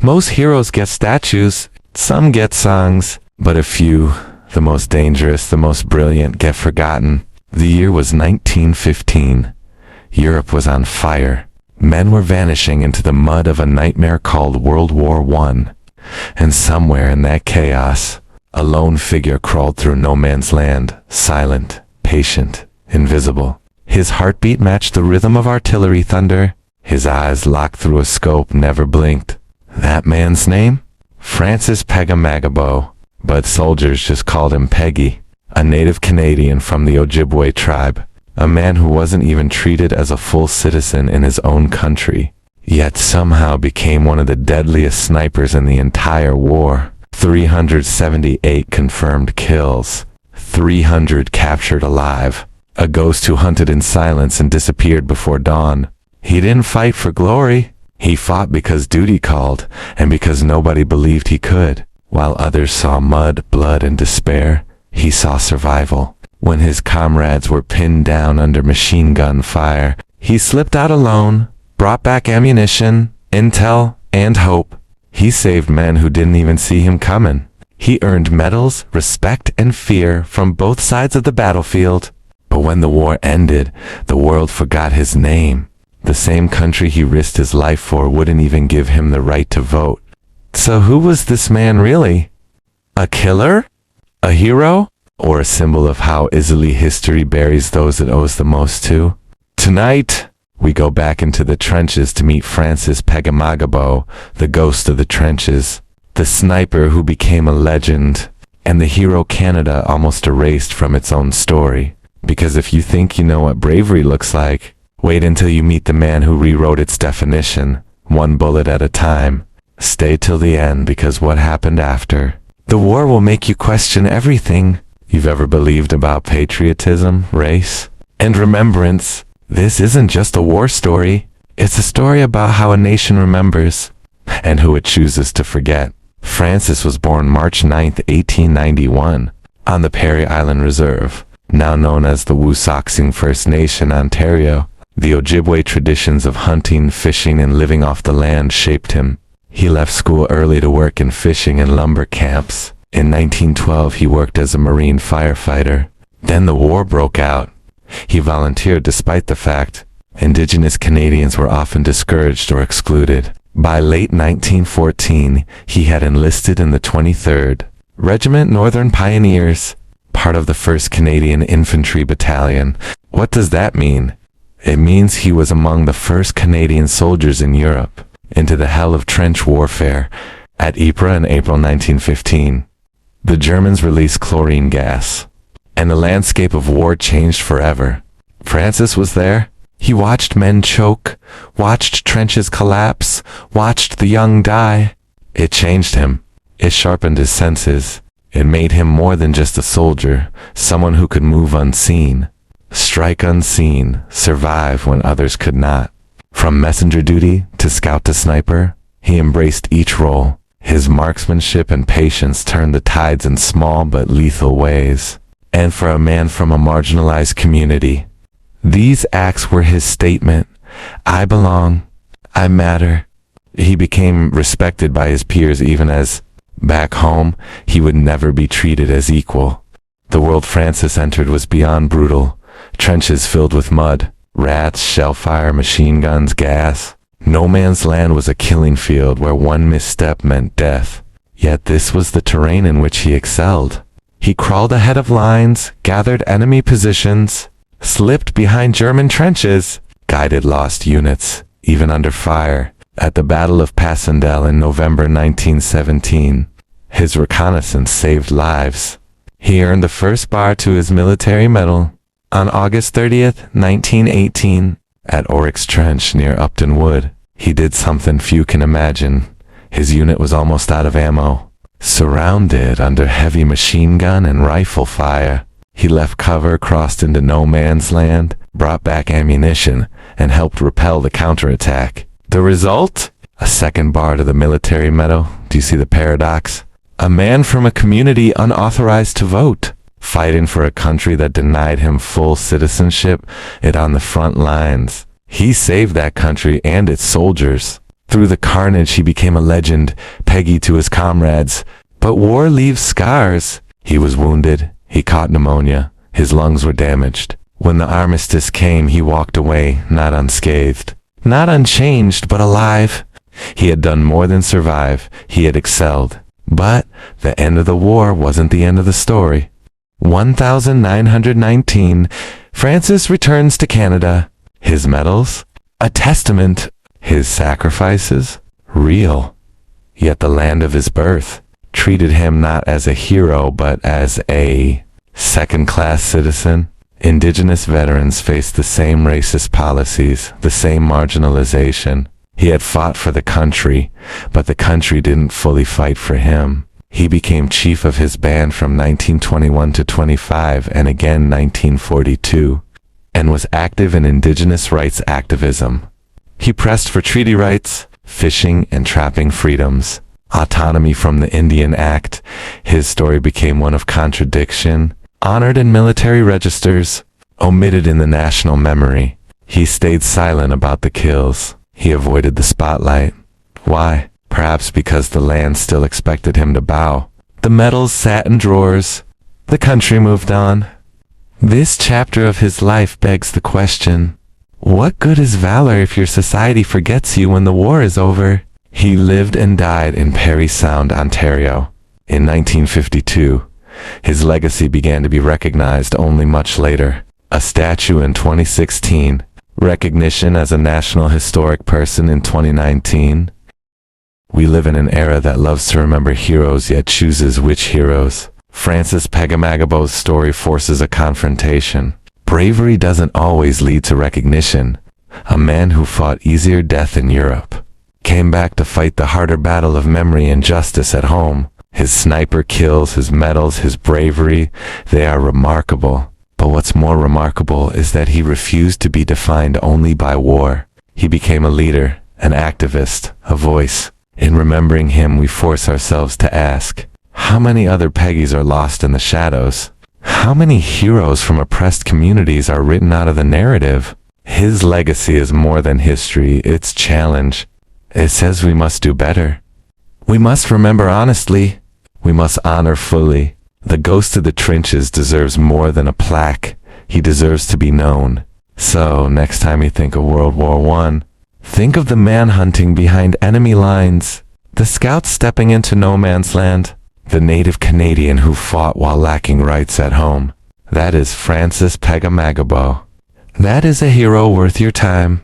Most heroes get statues, some get songs, but a few, the most dangerous, the most brilliant, get forgotten. The year was 1915. Europe was on fire. Men were vanishing into the mud of a nightmare called World War I. And somewhere in that chaos, a lone figure crawled through no man's land, silent, patient, invisible. His heartbeat matched the rhythm of artillery thunder. His eyes, locked through a scope, never blinked. That man's name? Francis Pegahmagabow, but soldiers just called him Peggy, a native Canadian from the Ojibwa tribe, a man who wasn't even treated as a full citizen in his own country, yet somehow became one of the deadliest snipers in the entire war. 378 confirmed kills, 300 captured alive, a ghost who hunted in silence and disappeared before dawn. He didn't fight for glory. He fought because duty called, and because nobody believed he could. While others saw mud, blood, and despair, he saw survival. When his comrades were pinned down under machine gun fire, he slipped out alone, brought back ammunition, intel, and hope. He saved men who didn't even see him coming. He earned medals, respect, and fear from both sides of the battlefield. But when the war ended, the world forgot his name. The same country he risked his life for wouldn't even give him the right to vote. So who was this man really? A killer? A hero? Or a symbol of how easily history buries those it owes the most to? Tonight, we go back into the trenches to meet Francis Pegahmagabow, the ghost of the trenches, the sniper who became a legend, and the hero Canada almost erased from its own story. Because if you think you know what bravery looks like, wait until you meet the man who rewrote its definition, one bullet at a time. Stay till the end, because what happened after the war will make you question everything you've ever believed about patriotism, race, and remembrance. This isn't just a war story. It's a story about how a nation remembers and who it chooses to forget. Francis was born March 9, 1891, on the Parry Island Reserve, now known as the Unsung First Nation, Ontario. The Ojibwa traditions of hunting, fishing, and living off the land shaped him. He left school early to work in fishing and lumber camps. In 1912, he worked as a marine firefighter. Then the war broke out. He volunteered despite the fact Indigenous Canadians were often discouraged or excluded. By late 1914, he had enlisted in the 23rd Regiment Northern Pioneers, part of the 1st Canadian Infantry Battalion. What does that mean? It means he was among the first Canadian soldiers in Europe into the hell of trench warfare at Ypres in April 1915. The Germans released chlorine gas, and the landscape of war changed forever. Francis was there. He watched men choke, watched trenches collapse, watched the young die. It changed him. It sharpened his senses. It made him more than just a soldier, someone who could move unseen, strike unseen, survive when others could not. From messenger duty to scout to sniper, he embraced each role. His marksmanship and patience turned the tides in small but lethal ways. And for a man from a marginalized community, these acts were his statement. I belong. I matter. He became respected by his peers even as, back home, he would never be treated as equal. The world Francis entered was beyond brutal. Trenches filled with mud, rats, shellfire, machine guns, gas. No man's land was a killing field where one misstep meant death. Yet this was the terrain in which he excelled. He crawled ahead of lines, gathered enemy positions, slipped behind German trenches, guided lost units, even under fire. At the Battle of Passchendaele in November 1917, his reconnaissance saved lives. He earned the first bar to his military medal. On August 30th, 1918, at Oryx Trench near Upton Wood, he did something few can imagine. His unit was almost out of ammo. Surrounded under heavy machine gun and rifle fire, he left cover, crossed into no man's land, brought back ammunition, and helped repel the counterattack. The result? A second bar to the military medal. Do you see the paradox? A man from a community unauthorized to vote, fighting for a country that denied him full citizenship, it on the front lines. He saved that country and its soldiers. Through the carnage, he became a legend, Peggy to his comrades. But war leaves scars. He was wounded. He caught pneumonia. His lungs were damaged. When the armistice came, he walked away, not unscathed, not unchanged, but alive. He had done more than survive. He had excelled. But the end of the war wasn't the end of the story. 1919, Francis returns to Canada. His medals, a testament. His sacrifices, real. Yet the land of his birth treated him not as a hero, but as a second-class citizen. Indigenous veterans faced the same racist policies, the same marginalization. He had fought for the country, but the country didn't fully fight for him. He became chief of his band from 1921 to 25 and again 1942, and was active in indigenous rights activism. He pressed for treaty rights, fishing and trapping freedoms, autonomy from the Indian Act. His story became one of contradiction, honored in military registers, omitted in the national memory. He stayed silent about the kills. He avoided the spotlight. Why? Perhaps because the land still expected him to bow. The medals sat in drawers. The country moved on. This chapter of his life begs the question, what good is valor if your society forgets you when the war is over? He lived and died in Parry Sound, Ontario. In 1952, his legacy began to be recognized only much later. A statue in 2016, recognition as a National Historic Person in 2019. We live in an era that loves to remember heroes yet chooses which heroes. Francis Pegahmagabow's story forces a confrontation. Bravery doesn't always lead to recognition. A man who fought easier death in Europe came back to fight the harder battle of memory and justice at home. His sniper kills, his medals, his bravery, they are remarkable. But what's more remarkable is that he refused to be defined only by war. He became a leader, an activist, a voice. In remembering him, we force ourselves to ask, how many other Peggys are lost in the shadows? How many heroes from oppressed communities are written out of the narrative? His legacy is more than history, it's challenge. It says we must do better. We must remember honestly. We must honor fully. The ghost of the trenches deserves more than a plaque. He deserves to be known. So, next time you think of World War I, think of the manhunting behind enemy lines, the scouts stepping into no man's land, the native Canadian who fought while lacking rights at home. That is Francis Pegahmagabow. That is a hero worth your time.